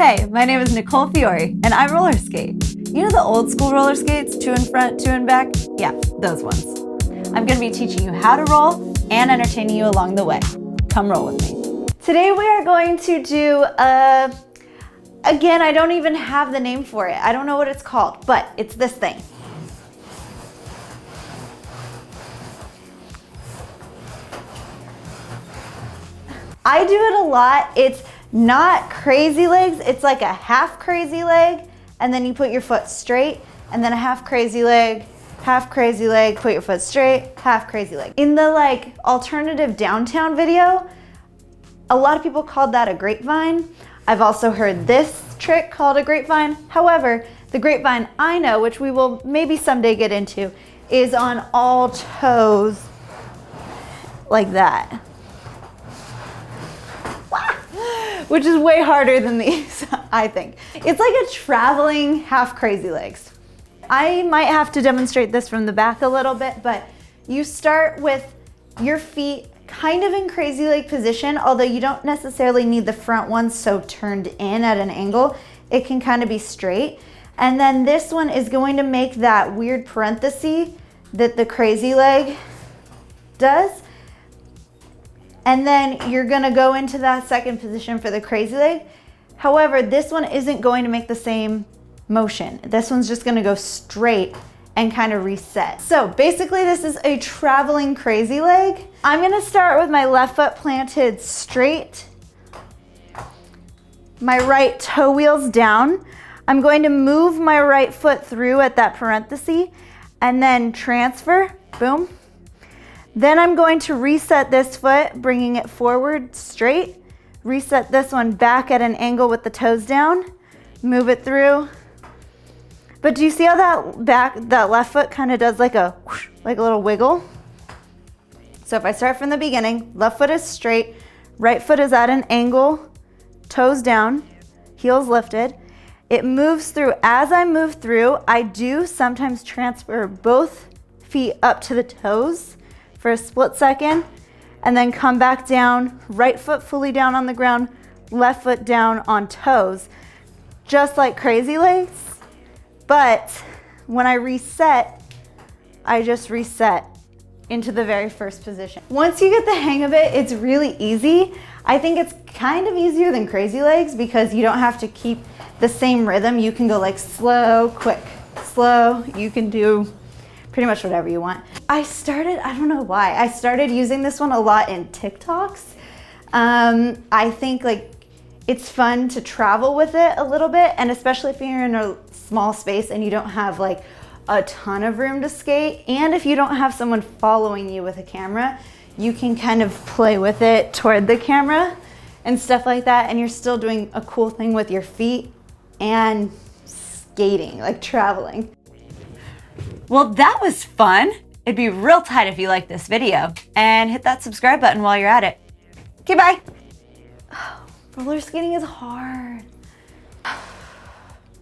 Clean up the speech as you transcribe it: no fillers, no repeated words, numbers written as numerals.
Hey, my name is Nicole Fiore, and I roller skate. You know the old school roller skates, 2 in front, 2 in back? Yeah, those ones. I'm gonna be teaching you how to roll and entertaining you along the way. Come roll with me. Today we are going to do again, I don't even have the name for it. I don't know what it's called, but it's this thing. I do it a lot. It's not crazy legs. It's like a half crazy leg, and then you put your foot straight, and then a half crazy leg, put your foot straight, half crazy leg. In the like alternative downtown video, a lot of people called that a grapevine. I've also heard this trick called a grapevine. However, the grapevine I know, which we will maybe someday get into, is on all toes like that. Which is way harder than these, I think. It's like a traveling half crazy legs. I might have to demonstrate this from the back a little bit, but you start with your feet kind of in crazy leg position, although you don't necessarily need the front ones so turned in at an angle. It can kind of be straight. And then this one is going to make that weird parenthesis that the crazy leg does. And then you're gonna go into that second position for the crazy leg. However, this one isn't going to make the same motion. This one's just gonna go straight and kind of reset. So basically this is a traveling crazy leg. I'm gonna start with my left foot planted straight, my right toe wheels down. I'm going to move my right foot through at that parenthesis and then transfer, boom. Then I'm going to reset this foot, bringing it forward straight. Reset this one back at an angle with the toes down. Move it through. But do you see how that left foot kind of does like a whoosh, like a little wiggle? So if I start from the beginning, left foot is straight, right foot is at an angle, toes down, heels lifted. It moves through. As I move through, I do sometimes transfer both feet up to the toes for a split second, and then come back down, right foot fully down on the ground, left foot down on toes, just like crazy legs. But when I reset, I just reset into the very first position. Once you get the hang of it, it's really easy. I think it's kind of easier than crazy legs because you don't have to keep the same rhythm. You can go like slow, quick, slow. You can do pretty much whatever you want. I don't know why, I started using this one a lot in TikToks. I think like it's fun to travel with it a little bit, and especially if you're in a small space and you don't have like a ton of room to skate, and if you don't have someone following you with a camera, you can kind of play with it toward the camera and stuff like that, and you're still doing a cool thing with your feet and skating, like traveling. Well, that was fun. It'd be real tight if you liked this video, and hit that subscribe button while you're at it. Okay, bye. Roller skating is hard.